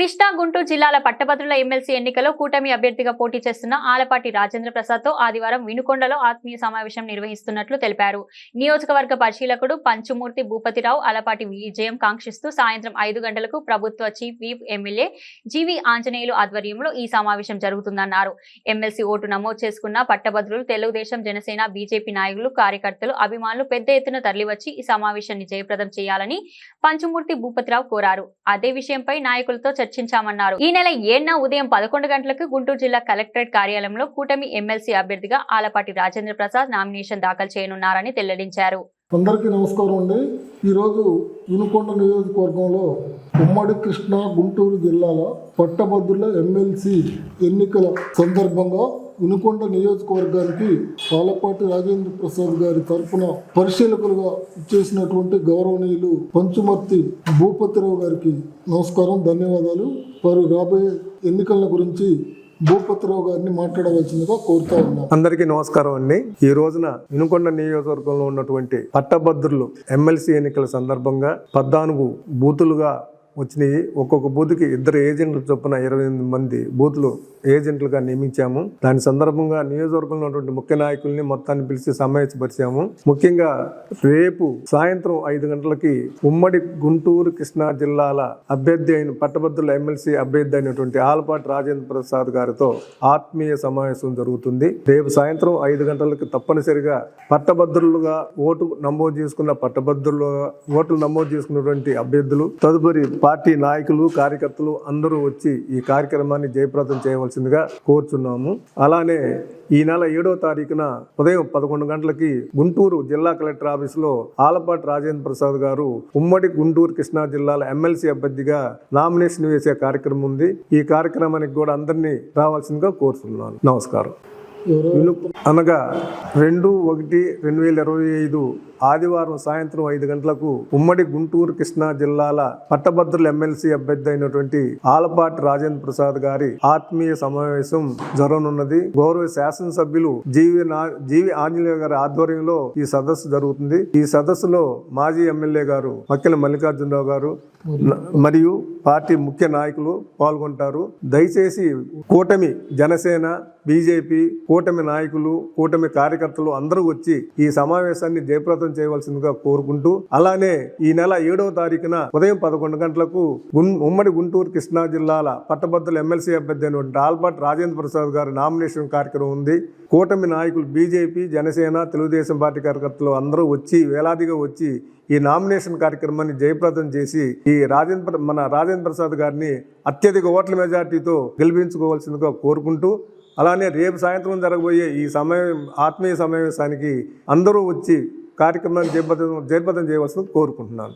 కృష్ణా గుంటూరు జిల్లాల పట్టభద్రుల ఎమ్మెల్సీ ఎన్నికలో కూటమి అభ్యర్థిగా పోటీ చేస్తున్న ఆలపాటి రాజేంద్ర ప్రసాద్ తో ఆదివారం వినుకొండలో ఆత్మీయ సమావేశం నిర్వహిస్తున్నట్లు తెలిపారు. నియోజకవర్గ పరిశీలకుడు పంచుమూర్తి భూపతిరావు ఆలపాటి విజయం కాంక్షిస్తూ సాయంత్రం 5 గంటలకు ప్రభుత్వ చీఫ్ విప్ ఎమ్మెల్యే జీవి ఆంజనేయులు ఆధ్వర్యంలో ఈ సమావేశం జరుగుతుందన్నారు. ఎమ్మెల్సీ ఓటు నమోదు చేసుకున్న పట్టభద్రులు తెలుగుదేశం, జనసేన, బీజేపీ నాయకులు, కార్యకర్తలు, అభిమానులు పెద్ద ఎత్తున తరలివచ్చి ఈ సమావేశాన్ని జయప్రదం చేయాలని పంచుమూర్తి భూపతిరావు కోరారు. అదే విషయంపై నాయకులతో చర్చించామన్నారు. ఈ నెల 7న ఉదయం 11 గంటలకు గుంటూరు జిల్లా కలెక్టరేట్ కార్యాలయంలో కూటమి ఎమ్మెల్సీ అభ్యర్థిగా ఆలపాటి రాజేంద్ర ప్రసాద్ నామినేషన్ దాఖలు చేయనున్నారని వెల్లడించారు. అందరికీ నమస్కారం అండి. ఈరోజు వినుకొండ నియోజకవర్గంలో ఉమ్మడి కృష్ణా గుంటూరు జిల్లాల పట్టభద్రుల ఎమ్మెల్సీ ఎన్నికల సందర్భంగా వినుకొండ నియోజకవర్గానికి ఆలపాటి రాజేంద్ర ప్రసాద్ గారి తరఫున పరిశీలకులుగా ఇచ్చేసినటువంటి గౌరవనీయులు పంచుమర్తి భూపతిరావు గారికి నమస్కారం, ధన్యవాదాలు. వారు రాబోయే ఎన్నికల గురించి భూపతిరావు గారిని మాట్లాడవలసిందిగా కోరుతా ఉన్నా. అందరికీ నమస్కారం అండి. ఈ రోజున వినుకొండ నియోజకవర్గంలో ఉన్నటువంటి పట్టభద్రులు ఎమ్మెల్సీ ఎన్నికల సందర్భంగా 14 బూతులుగా వచ్చినాయి. ఒక్కొక్క బూత్కి 2 ఏజెంట్లు చొప్పున 28 మంది బూతులు ఏజెంట్లుగా నియమించాము. దాని సందర్భంగా నియోజకవర్గంలో ఉన్నటువంటి ముఖ్య నాయకుల్ని మొత్తాన్ని పిలిచి సమావేశపరిచాము. ముఖ్యంగా రేపు సాయంత్రం 5 గంటలకి ఉమ్మడి గుంటూరు కృష్ణా జిల్లాల అభ్యర్థి అయిన పట్టభద్రుల ఎమ్మెల్సీ అభ్యర్థి అయినటువంటి ఆలపాటి రాజేంద్ర ప్రసాద్ గారితో ఆత్మీయ సమావేశం జరుగుతుంది. రేపు సాయంత్రం 5 గంటలకు తప్పనిసరిగా పట్టభద్రులుగా ఓటు నమోదు చేసుకున్న ఓట్లు నమోదు చేసుకున్నటువంటి అభ్యర్థులు, తదుపరి పార్టీ నాయకులు, కార్యకర్తలు అందరూ వచ్చి ఈ కార్యక్రమాన్ని జయప్రదం చేయవలసిందిగా కోరుచున్నాము. అలానే ఈ నెల 7వ తారీఖున ఉదయం 11 గంటలకి గుంటూరు జిల్లా కలెక్టర్ ఆఫీసులో ఆలపాటి రాజేంద్ర ప్రసాద్ గారు ఉమ్మడి గుంటూరు కృష్ణా జిల్లాల ఎమ్మెల్సీ అభ్యర్థిగా నామినేషన్ వేసే కార్యక్రమం ఉంది. ఈ కార్యక్రమానికి కూడా అందరినీ రావాల్సిందిగా కోరుతున్నాను. నమస్కారం. అనగా 2/1/2025 ఆదివారం సాయంత్రం 5 గంటలకు ఉమ్మడి గుంటూరు కృష్ణా జిల్లాల పట్టభద్రుల ఎమ్మెల్సీ అభ్యర్థి అయినటువంటి ఆలపాటి రాజేంద్ర ప్రసాద్ గారి ఆత్మీయ సమావేశం జరగనున్నది. గౌరవ శాసనసభ్యులు జీవి ఆంజనేయ గారి ఆధ్వర్యంలో ఈ సదస్సు జరుగుతుంది. ఈ సదస్సులో మాజీ ఎమ్మెల్యే గారు మక్కెల మల్లికార్జునరావు గారు మరియు పార్టీ ముఖ్య నాయకులు పాల్గొంటారు. దయచేసి కూటమి, జనసేన, బీజేపీ కూటమి నాయకులు, కూటమి కార్యకర్తలు అందరూ వచ్చి ఈ సమావేశాన్ని జయప్రదం చేయవలసిందిగా కోరుకుంటూ, అలానే ఈ నెల 7వ తారీఖున ఉదయం 11 గంటలకు ఉమ్మడి గుంటూరు కృష్ణా జిల్లాల పట్టభద్రుల ఎమ్మెల్సీ అభ్యర్థి అయినటువంటి ఆలపాటి రాజేంద్ర ప్రసాద్ గారి నామినేషన్ కార్యక్రమం ఉంది. కూటమి నాయకులు, బీజేపీ, జనసేన, తెలుగుదేశం పార్టీ కార్యకర్తలు అందరూ వచ్చి వేలాదిగా వచ్చి ఈ నామినేషన్ కార్యక్రమాన్ని జయప్రదం చేసి ఈ మన రాజేంద్ర ప్రసాద్ గారిని అత్యధిక ఓట్ల మెజార్టీతో గెలిపించుకోవాల్సిందిగా కోరుకుంటూ, అలానే రేపు సాయంత్రం జరగబోయే ఈ ఆత్మీయ సమావేశానికి అందరూ వచ్చి కార్యక్రమాన్ని జయప్రదం చేయవలసింది కోరుకుంటున్నాను.